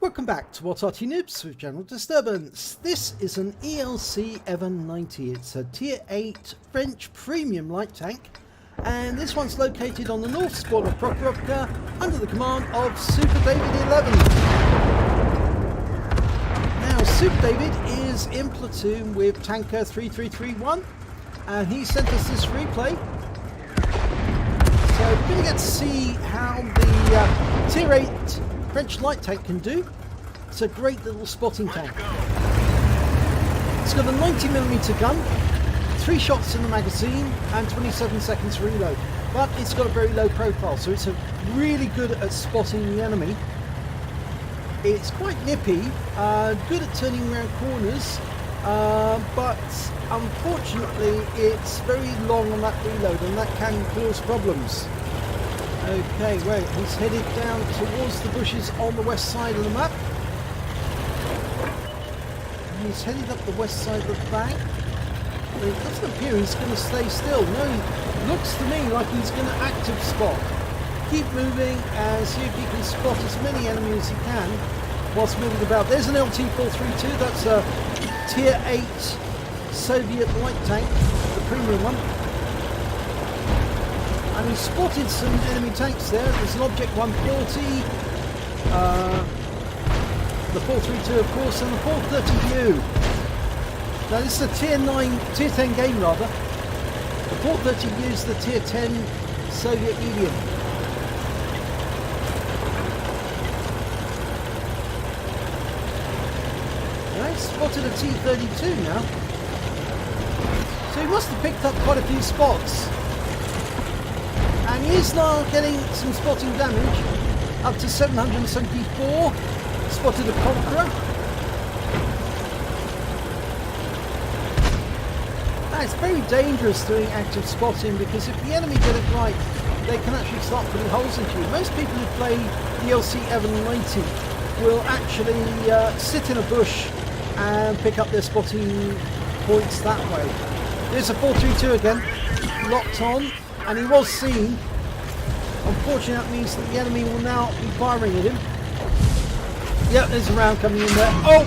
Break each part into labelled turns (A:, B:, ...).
A: Welcome back to What's Arty Noobs with General Disturbance. This is an ELC EVEN 90. It's a Tier 8 French premium light tank, and this one's located on the north spot of Prokhorovka under the command of Super David 11. Now, Super David is in platoon with Tanker 3331, and he sent us this replay. So we're going to get to see how the Tier 8 French light tank can do. It's a great little spotting tank. It's got a 90mm gun, 3 shots in the magazine and 27 seconds reload, but it's got a very low profile, so it's really good at spotting the enemy. It's quite nippy, good at turning around corners, but unfortunately it's very long on that reload, and that can cause problems. Okay, wait, he's headed down towards the bushes on the west side of the map. And he's headed up the west side of the bank. But it doesn't appear he's going to stay still. No, it looks to me like he's going to active spot. Keep moving and see if he can spot as many enemies as he can whilst moving about. There's an LT-432, that's a Tier 8 Soviet light tank, the premium one. And he spotted some enemy tanks there. There's an Object 140, the 432 of course, and the 430U. Now this is a Tier 10 game rather. The 430U is the Tier 10 Soviet Union. Now he's spotted a T-32 now. So he must have picked up quite a few spots. And he is now getting some spotting damage, up to 774, spotted a Conqueror. Now it's very dangerous doing active spotting, because if the enemy get it right, they can actually start putting holes into you. Most people who play the ELC EVEN 90 will actually sit in a bush and pick up their spotting points that way. There's a 432 again, locked on. And he was seen. Unfortunately, that means that the enemy will now be firing at him. Yep, there's a round coming in there. Oh!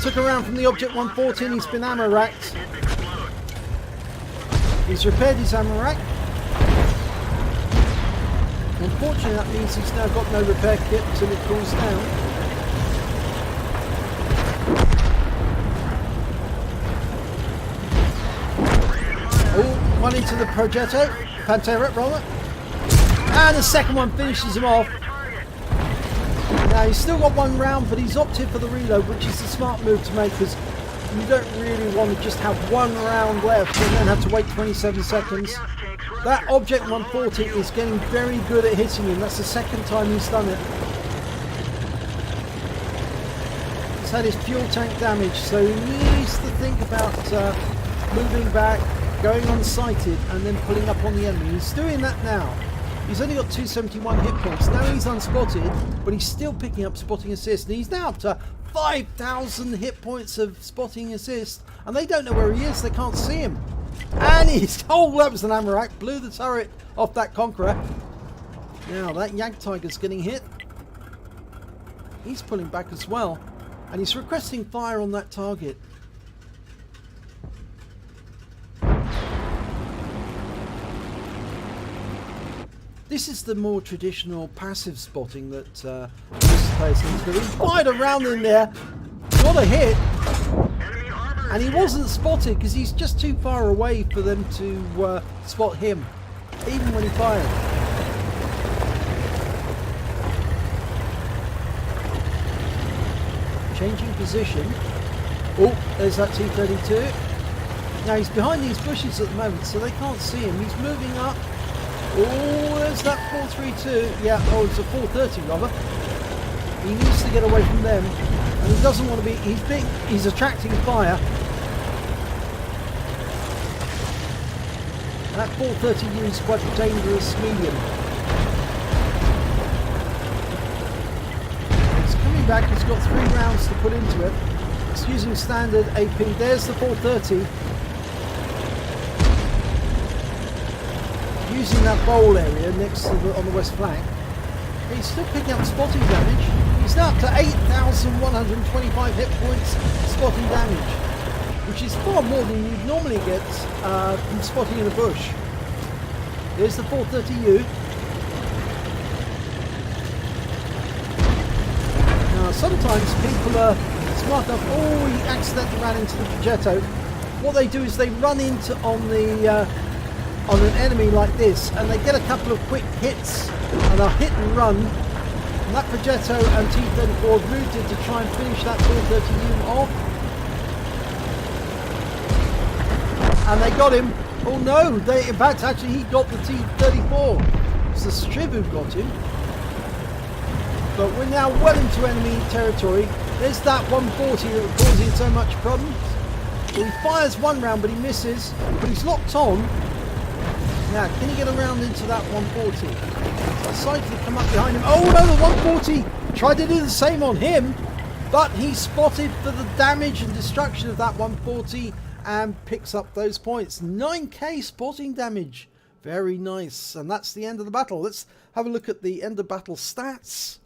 A: Took a round from the Object 140 and he's been ammo racked. He's repaired his ammo rack. Unfortunately, that means he's now got no repair kit until it cools down. Oh, one into the Pantera rather, and the second one finishes him off. Now he's still got one round, but he's opted for the reload, which is the smart move to make, because you don't really want to just have one round left and then have to wait 27 seconds. That Object 140 is getting very good at hitting him. That's the second time he's done it. He's had his fuel tank damage, so he needs to think about moving back, going unsighted, and then pulling up on the enemy. He's doing that now. He's only got 271 hit points. Now he's unspotted, but he's still picking up spotting assist. And he's now up to 5,000 hit points of spotting assist. And they don't know where he is. They can't see him. And he's... Oh, that was an ammo rack. Blew the turret off that Conqueror. Now that Jagdtiger's getting hit. He's pulling back as well. And he's requesting fire on that target. This is the more traditional passive spotting that this player seems to do. He fired a round in there, got a hit, and he wasn't spotted because he's just too far away for them to spot him, even when he fired. Changing position. Oh, there's that T-32. Now he's behind these bushes at the moment, so they can't see him. He's moving up. Oh, there's that 432. Yeah, oh, it's a 430 rather. He needs to get away from them, and he doesn't want to be. He's attracting fire. That 430U is quite a dangerous medium. He's coming back. He's got 3 rounds to put into it. It's using standard AP. There's the 430. Using that bowl area next to on the west flank. He's still picking up spotting damage. He's He's now up to 8,125 hit points spotting damage, which is far more than you'd normally get from spotting in a bush. Here's the 430U. Now sometimes people are smart enough, oh, he accidentally ran into the progetto. What they do is they run into on an enemy like this, and they get a couple of quick hits, and they'll hit and run. And that progetto and T-34 routed to try and finish that 430U off. And they got him. Oh no, in fact actually he got the T-34. It's the Striv who got him. But we're now well into enemy territory. There's that 140 that was causing so much problems. Well, he fires one round but he misses, but he's locked on. Now, can he get around into that 140? Decided to come up behind him. Oh no, the 140 tried to do the same on him, but he's spotted for the damage and destruction of that 140 and picks up those points. 9k spotting damage. Very nice. And that's the end of the battle. Let's have a look at the end of battle stats.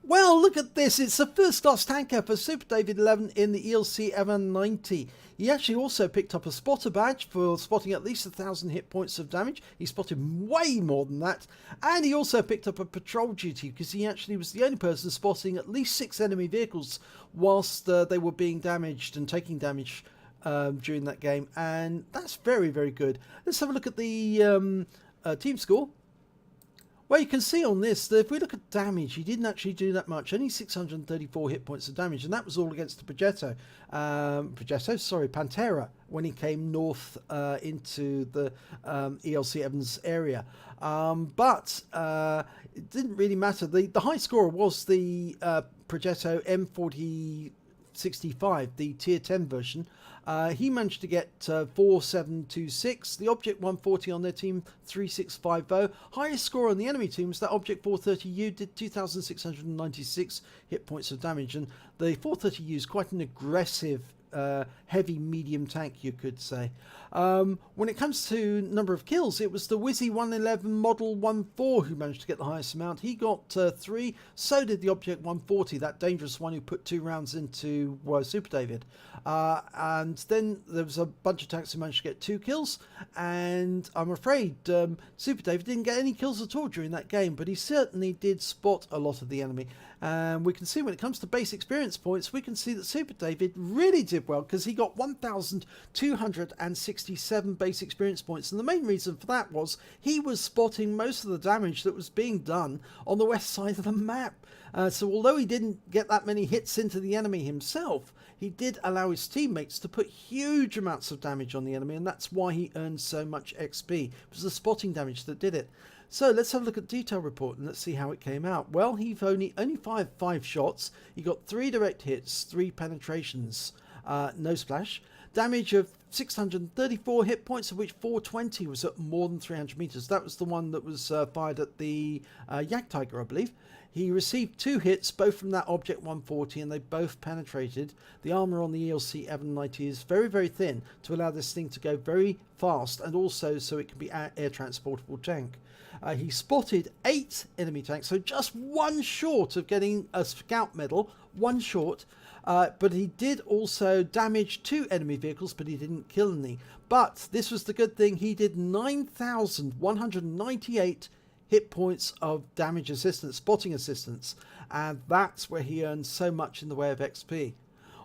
A: Well, look at this. It's the first class tanker for Super David 11 in the ELC EVEN 90. He actually also picked up a spotter badge for spotting at least 1,000 hit points of damage. He spotted way more than that. And he also picked up a patrol duty because he actually was the only person spotting at least 6 enemy vehicles whilst they were being damaged and taking damage during that game. And that's very, very good. Let's have a look at the team score. Well, you can see on this that if we look at damage, he didn't actually do that much. Only 634 hit points of damage, and that was all against the Pantera, when he came north into the ELC Evans area. But it didn't really matter. The high scorer was the Progetto M4065, the tier 10 version. He managed to get 4726, the Object 140 on their team 3650. Highest score on the enemy team was that Object 430U, did 2696 hit points of damage, and the 430U is quite an aggressive heavy medium tank, you could say. When it comes to number of kills, it was the Wizzy 111 Model 14 who managed to get the highest amount. He got 3. So did the Object 140, that dangerous one who put 2 rounds into Super David. And then there was a bunch of tanks who managed to get 2 kills, and I'm afraid Super David didn't get any kills at all during that game, but he certainly did spot a lot of the enemy. And we can see when it comes to base experience points, we can see that Super David really did well because he got 1,267 base experience points. And the main reason for that was he was spotting most of the damage that was being done on the west side of the map. So although he didn't get that many hits into the enemy himself, he did allow his teammates to put huge amounts of damage on the enemy, and that's why he earned so much XP. It was the spotting damage that did it. So let's have a look at the detail report and let's see how it came out. Well, he only fired 5 shots. He got 3 direct hits, 3 penetrations, no splash. Damage of 634 hit points, of which 420 was at more than 300 meters. That was the one that was fired at the Yak Tiger, I believe. He received 2 hits, both from that Object 140, and they both penetrated. The armor on the ELC EVEN 90 is very, very thin to allow this thing to go very fast, and also so it can be an air transportable tank. He spotted 8 enemy tanks, so just 1 short of getting a scout medal, 1 short. But he did also damage 2 enemy vehicles, but he didn't kill any. But this was the good thing, he did 9,198 hit points of damage assistance, spotting assistance, and that's where he earned so much in the way of XP.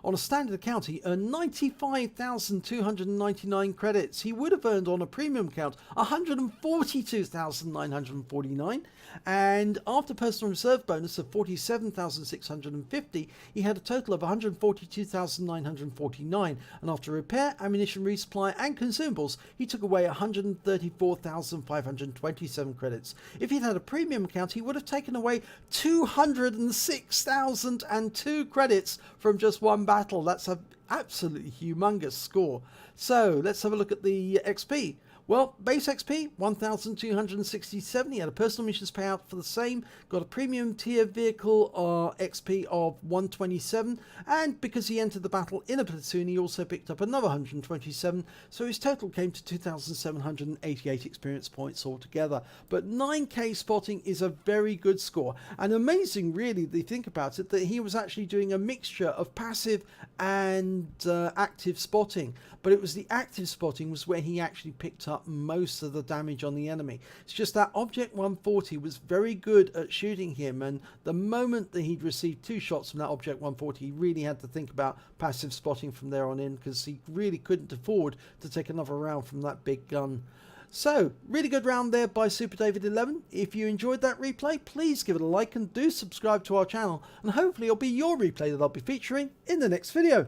A: On a standard account, he earned 95,299 credits. He would have earned on a premium account 142,949, and after personal reserve bonus of 47,650, he had a total of 142,949, and after repair, ammunition resupply and consumables, he took away 134,527 credits. If he'd had a premium account, he would have taken away 206,002 credits from just one battle. That's an absolutely humongous score. So let's have a look at the XP. Well, base XP, 1,267. He had a personal missions payout for the same. Got a premium tier vehicle XP of 127. And because he entered the battle in a platoon, he also picked up another 127. So his total came to 2,788 experience points altogether. But 9k spotting is a very good score. And amazing, really, if you think about it, that he was actually doing a mixture of passive and active spotting. But it was the active spotting was where he actually picked up most of the damage on the enemy. It's just that Object 140 was very good at shooting him, and the moment that he'd received 2 shots from that Object 140, he really had to think about passive spotting from there on in, because he really couldn't afford to take another round from that big gun. So, really good round there by Super David 11. If you enjoyed that replay, please give it a like and do subscribe to our channel, and hopefully it'll be your replay that I'll be featuring in the next video.